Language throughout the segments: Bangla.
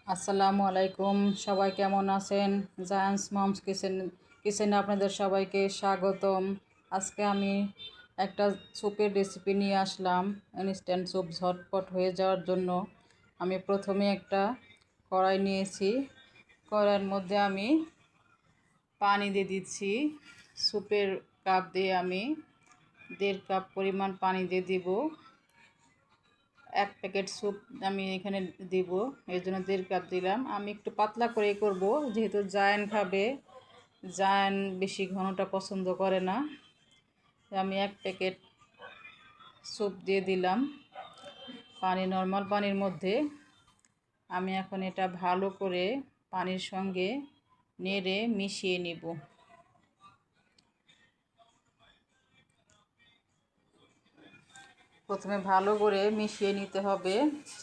আসসালামু আলাইকুম। সবাই কেমন আছেন? জায়ান্টস মমস কিচেনে আপনাদের সবাইকে স্বাগতম। আজকে আমি একটা স্যুপের রেসিপি নিয়ে আসলাম। ইনস্ট্যান্ট স্যুপ ঝটপট হয়ে যাওয়ার জন্য আমি প্রথমে একটা কড়াই নিয়েছি। কড়াইয়ের মধ্যে আমি পানি দিয়ে দিচ্ছি। স্যুপের কাপ দিয়ে আমি 1.5 কাপ পরিমাণ পানি দিয়ে দিব। 1 প্যাকেট স্যুপ আমি এখানে দিব, এর জন্য 1.5 কাপ দিলাম। আমি একটু পাতলা করে করব, যেহেতু জায়ান খাবে। জায়ান বেশি ঘনটা পছন্দ করে না। আমি 1 প্যাকেট স্যুপ দিয়ে দিলাম নর্মাল পানির মধ্যে। আমি এখন এটা ভালো করে পানির সঙ্গে নেড়ে মিশিয়ে নিব। প্রথমে ভালো করে মিশিয়ে নিতে হবে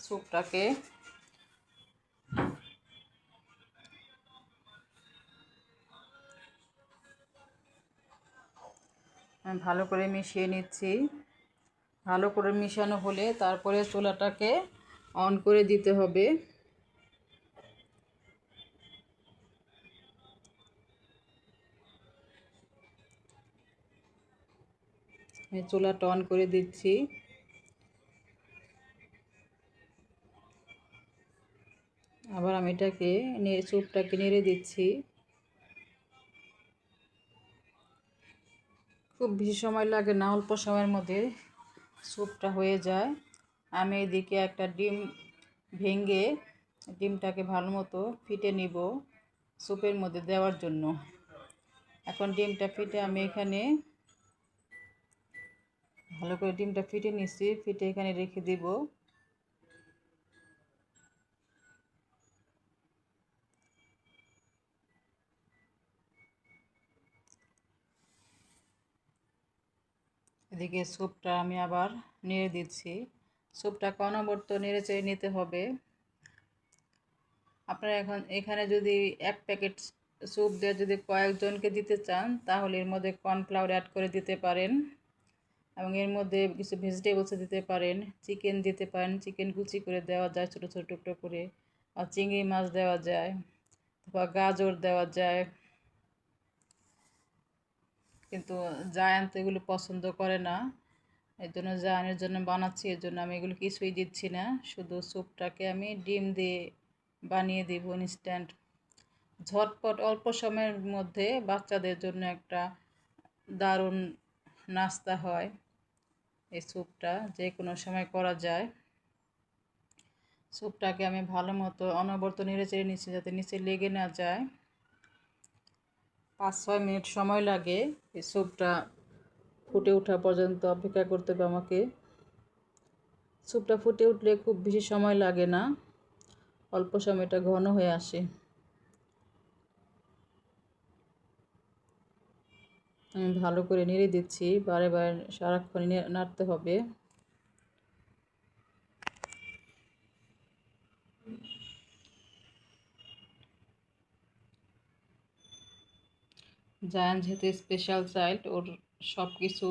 স্যুপটাকে। আমি ভালো করে মিশিয়ে নিচ্ছি। ভালো করে মিশানো হলে তারপরে চুলাটাকে অন করে দিতে হবে। আমি চুলাটা অন করে দিচ্ছি। আবার আমি এটাকে স্যুপটাকে নেড়ে দিচ্ছি। খুব বেশি সময় লাগে না, অল্প সময়ের মধ্যে স্যুপটা হয়ে যায়। আমি এদিকে একটা ডিম ভেঙে ডিমটাকে ভালো মতো ফেটে নিব স্যুপের মধ্যে দেওয়ার জন্য। এখন ডিমটা ফেটে আমি এখানে ভালো করে ডিমটা ফেটে নিচ্ছি, ফেটে এখানে রেখে দিব। এদিকে স্যুপটা আমি আবার নেড়ে দিচ্ছি। স্যুপটাকে অনবরত নেড়ে চেড়ে নিতে হবে। আপনারা এখানে যদি 1 প্যাকেট স্যুপ দিয়ে যদি কয়েকজনকে দিতে চান, তাহলে এর মধ্যে কর্নফ্লাওয়ার অ্যাড করে দিতে পারেন এবং এর মধ্যে কিছু ভেজিটেবলস দিতে পারেন। চিকেন দিতে পারেন, চিকেন কুচি করে দেওয়া যায় ছোটো ছোটো টুকরো করে, আর চিংড়ি মাছ দেওয়া যায়, বা গাজর দেওয়া যায়। কিন্তু জায়ান তো এগুলো পছন্দ করে না, এর জন্য জায়ানের জন্য বানাচ্ছি। এর জন্য আমি এগুলো কিছুই দিচ্ছি না, শুধু স্যুপটাকে আমি ডিম দিয়ে বানিয়ে দিব ইনস্ট্যান্ট ঝটপট অল্প সময়ের মধ্যে। বাচ্চাদের জন্য একটা দারুণ নাস্তা হয় এই স্যুপটা, যে কোনো সময় করা যায়। স্যুপটাকে আমি ভালো মতো অনবরত নেড়ে চেড়ে নিচ্ছি যাতে নিচে লেগে না যায়। 5-6 মিনিট সময় লাগে এই স্যুপটা ফুটে ওঠা পর্যন্ত অপেক্ষা করতে হবে আমাকে। স্যুপটা ফুটে উঠলে খুব বেশি সময় লাগে না, অল্প সময়টা ঘন হয়ে আসে। আমি ভালো করে নেড়ে দিচ্ছি, বারে বারে সারাক্ষণ নাড়তে হবে। জায়ান যেহেতু স্পেশাল চাইল্ড, ওর সব কিছু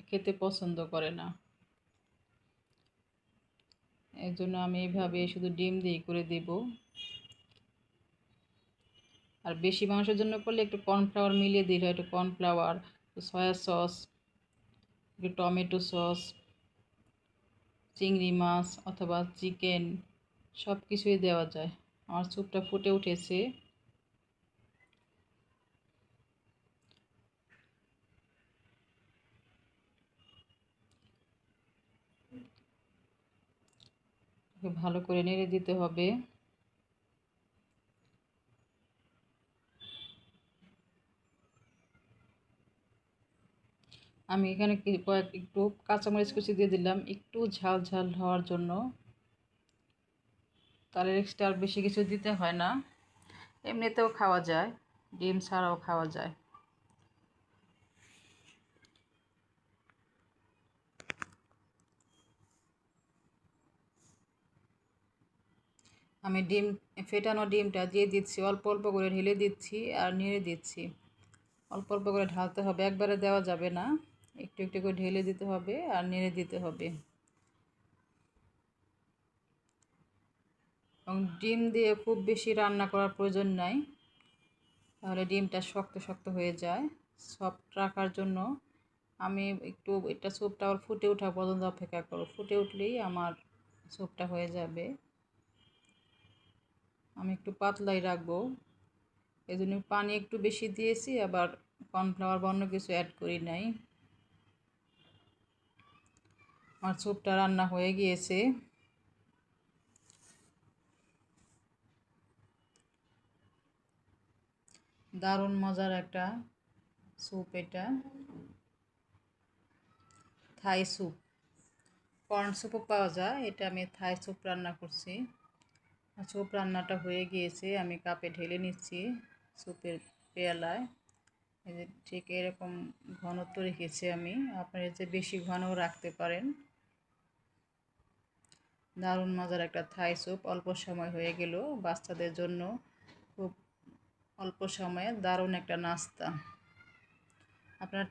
খেতে পছন্দ করে না, এর জন্য আমি এইভাবে শুধু ডিম দিয়ে করে দেব। আর বেশি মানুষের জন্য করলে একটু কর্নফ্লাওয়ার মিলিয়ে দিলে, একটু কর্নফ্লাওয়ার, সয়া সস, একটু টমেটো সস, চিংড়ি মাছ অথবা চিকেন, সব কিছুই দেওয়া যায়। আমার স্যুপটা ফুটে উঠেছে। ভালো করে নেড়ে দিতে হবে। আমি এখানে একটু কাঁচামরিচ কুচি দিয়ে দিলাম একটু ঝাল ঝাল হওয়ার জন্য। তার এক্সট্রা আর বেশি কিছু দিতে হয় না, এমনিতেও খাওয়া যায়, ডিম ছাড়াও খাওয়া যায়। আমি ফেটানো ডিমটা দিয়ে দিচ্ছি, অল্প অল্প করে ঢেলে দিচ্ছি আর নেড়ে দিচ্ছি। অল্প অল্প করে ঢালতে হবে, একবারে দেওয়া যাবে না, একটু একটু করে ঢেলে দিতে হবে আর নেড়ে দিতে হবে। এবং ডিম দিয়ে খুব বেশি রান্না করার প্রয়োজন নাই, তাহলে ডিমটা শক্ত শক্ত হয়ে যায়। সফট রাখার জন্য আমি একটু এটা স্যুপটা আবার ফুটে ওঠা পর্যন্ত অপেক্ষা করব। ফুটে উঠলেই আমার স্যুপটা হয়ে যাবে। আমি একটু পাতলাই রাখবো, এই জন্য পানি একটু বেশি দিয়েছি, আবার কর্নফ্লাওয়ার বা অন্য কিছু অ্যাড করি নাই। আমার স্যুপটা রান্না হয়ে গিয়েছে। দারুণ মজার একটা স্যুপ এটা, থাই স্যুপ। কর্ন স্যুপও পাওয়া যায়, এটা আমি থাই স্যুপ রান্না করছি। স্যুপ রান্নাটা হয়ে গিয়েছে, আমি কাপে ঢেলে নিচ্ছি স্যুপের পেয়ালায়। এই যে ঠিক এরকম ঘনত্ব রেখেছি আমি, আপনারা যে বেশি ঘনও রাখতে পারেন। দারুণ মজার একটা থাই স্যুপ, অল্প সময় হয়ে গেল। বাচ্চাদের জন্য খুব অল্প সময়ে দারুণ একটা নাস্তা। আপনারা